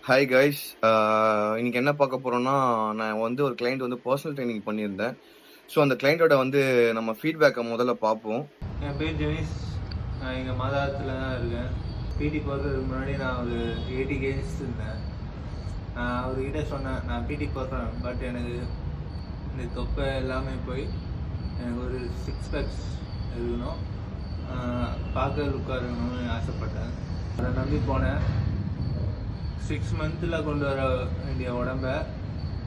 Hi guys. இன்னைக்கு என்ன பார்க்க போறோம்னா, நான் வந்து ஒரு கிளைண்ட் வந்து பர்சனல் ட்ரைனிங் பண்ணியிருந்தேன். ஸோ அந்த கிளைண்ட்டோட வந்து நம்ம ஃபீட்பேக்கை முதல்ல பார்ப்போம். என் பேர் ஜெனிஸ். நான் எங்கள் மாதாளத்தில் தான் இருக்கேன். பிடி போடுறதுக்கு முன்னாடி நான் ஒரு 80 கேஜிஸ் இருந்தேன். நான் அவர்கிட்ட சொன்னேன், நான் பிடி போடுறேன், பட் எனக்கு இந்த தொப்பை எல்லாமே போய் எனக்கு ஒரு 6 பேக்ஸ் இருக்கணும், பார்க்க லுக்காக இருக்கணும்னு ஆசைப்பட்டேன். அதை நம்பி போனேன். 6 மந்த்தில் கொண்டு வர வேண்டிய உடம்ப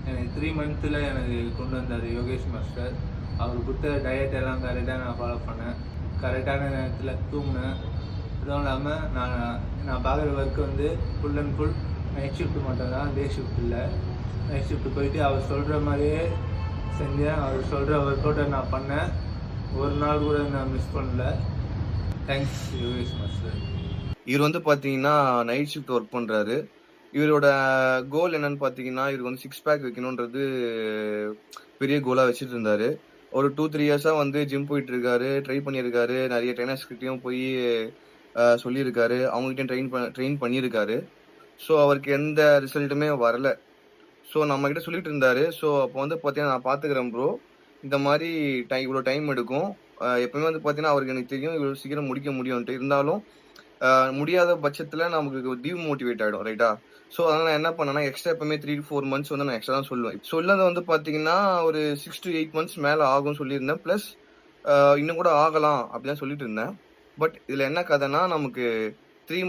எனக்கு 3 மந்த்தில் எனக்கு கொண்டு வந்தார் யோகேஷ் மாஸ்டர். அவர் கொடுத்த டயட் எல்லாம் கரெக்டாக நான் ஃபாலோ பண்ணேன். கரெக்டான நேரத்தில் தூங்கினேன். அதுவும் இல்லாமல் நான் பார்க்குற ஒர்க் வந்து full and full night shift மட்டும் தான், டே ஷிஃப்ட் இல்லை. நைட் ஷிஃப்ட் போயிட்டு அவர் சொல்கிற மாதிரியே செஞ்சேன். அவர் சொல்கிற ஒர்க் அவுட்டை நான் பண்ணேன். ஒரு நாள் கூட நான் மிஸ் பண்ணல. Thanks Yogesh master. இவர் வந்து பார்த்தீங்கன்னா நைட் ஷிஃப்ட் ஒர்க் பண்ணுறாரு. இவரோட கோல் என்னன்னு பார்த்தீங்கன்னா, இவருக்கு வந்து 6 பேக் வைக்கணுன்றது பெரிய கோலாக வச்சுட்டு இருந்தாரு. ஒரு 2-3 இயர்ஸாக வந்து ஜிம் போயிட்டு இருக்காரு, ட்ரை பண்ணியிருக்காரு, நிறைய ட்ரைனர்ஸ்கிட்டையும் போய் சொல்லியிருக்காரு, அவங்ககிட்டையும் ட்ரெயின் பண்ணியிருக்காரு. ஸோ அவருக்கு எந்த ரிசல்ட்டுமே வரல. ஸோ நம்மக்கிட்ட சொல்லிட்டு இருந்தாரு. ஸோ அப்போ வந்து பார்த்தீங்கன்னா, நான் பார்த்துக்கிறேன் ப்ரோ, இந்த மாதிரி இவ்வளோ டைம் எடுக்கும். எப்பவுமே வந்து பார்த்தீங்கன்னா அவருக்கு எனக்கு தெரியும் இவ்வளோ சீக்கிரம் முடிக்க முடியும்ன்ட்டு. இருந்தாலும் முடியாத பட்சத்தில் நமக்கு டிமோட்டிவேட் ஆகிடும், ரைட்டா? ஸோ அதனால் நான் என்ன பண்ணேன்னா, எக்ஸ்ட்ரா எப்பவுமே 3-4 மந்த்ஸ் வந்து நான் எக்ஸ்ட்ரா தான் சொல்லுவேன். சொல்லது வந்து பார்த்தீங்கன்னா ஒரு 6 to 8 மந்த்ஸ் மேலே ஆகும்னு சொல்லியிருந்தேன். ப்ளஸ் இன்னும் கூட ஆகலாம் அப்படிதான் சொல்லிட்டு இருந்தேன். பட் இதில் என்ன கதைன்னா, நமக்கு 3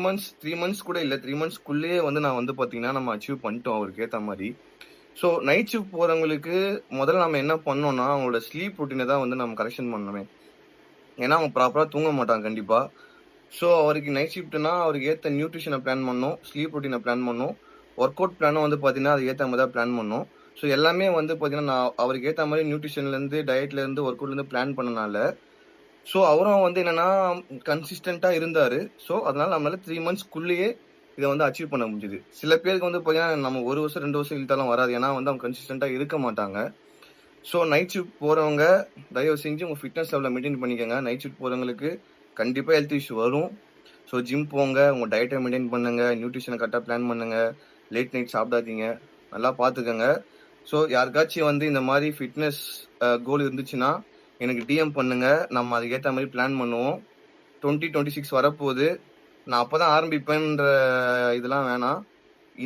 மந்த்ஸ் கூட இல்லை, 3 மந்த்ஸ்க்குள்ளேயே வந்து நான் வந்து பார்த்தீங்கன்னா நம்ம அச்சீவ் பண்ணிட்டோம் அவருக்கு ஏற்ற மாதிரி. ஸோ நைட் ஷிஃப்ட் போகிறவங்களுக்கு முதல்ல நம்ம என்ன பண்ணோம்னா, அவங்களோட ஸ்லீப் ரொட்டீனை தான் வந்து நம்ம கரெக்ஷன் பண்ணணுமே. ஏன்னா அவங்க ப்ராப்பராக தூங்க மாட்டாங்க கண்டிப்பாக. ஸோ அவருக்கு நைட் ஷிஃப்ட்னா அவருக்கு ஏற்ற நியூட்ரிஷனை பிளான் பண்ணணும், ஸ்லீப் ரொட்டீனை பிளான் பண்ணணும், ஒர்க் அவுட் பிளானும் வந்து பார்த்தீங்கன்னா அது ஏற்ற மாதிரி தான் பிளான் பண்ணணும். ஸோ எல்லாமே வந்து பார்த்தீங்கன்னா நான் அவருக்கு ஏற்ற மாதிரி நியூட்ரிஷன்லேருந்து, டயட்லேருந்து, ஒர்க் அவுட்லேருந்து பிளான் பண்ணனால ஸோ அவரும் வந்து என்னென்னா கன்சிஸ்டண்ட்டாக இருந்தார். ஸோ அதனால் நம்மளால் 3 மந்த்ஸ்க்குள்ளேயே இதை வந்து அச்சீவ் பண்ண முடிஞ்சுது. சில பேருக்கு வந்து பார்த்தீங்கன்னா நம்ம 1 வருஷம் 2 வருஷம் இழுத்தாலும் வராது. ஏன்னா வந்து அவங்க கன்சிஸ்டண்ட்டாக இருக்க மாட்டாங்க. ஸோ நைட் ஷிஃப்ட் போகிறவங்க தயவு செஞ்சு உங்கள் ஃபிட்னஸ் லெவலை மெயின்டைன் பண்ணிக்கோங்க. நைட் ஷிஃப்ட் போகிறவங்களுக்கு கண்டிப்பாக ஹெல்த் இஷ்யூ வரும். ஸோ ஜிம் போங்க, உங்கள் டயட்டை மெயின்டைன் பண்ணுங்கள், நியூட்ரிஷனை கரெக்டாக பிளான் பண்ணுங்கள், லேட் நைட் சாப்பிடாதீங்க, நல்லா பார்த்துக்கோங்க. ஸோ யாருக்காச்சும் வந்து இந்த மாதிரி ஃபிட்னஸ் கோல் இருந்துச்சுன்னா எனக்கு டிஎம் பண்ணுங்கள், நம்ம அதுக்கேற்ற மாதிரி பிளான் பண்ணுவோம். 2026 வரப்போகுது. நான் அப்போ தான் ஆரம்பிப்பேன்ற இதெல்லாம் வேணாம்.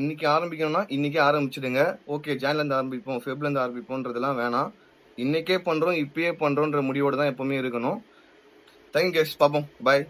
இன்னைக்கு ஆரம்பிக்கணும்னா இன்னைக்கே ஆரம்பிச்சிடுங்க. ஓகே ஜான்லேருந்து ஆரம்பிப்போம், ஃபெப்லேருந்து ஆரம்பிப்போன்றதெல்லாம் வேணாம். இன்னைக்கே பண்ணுறோம், இப்பயே பண்ணுறோன்ற முடிவோடு தான் எப்போவுமே இருக்கணும். தேங்க் யூ, பார்ப்போம், பாய்.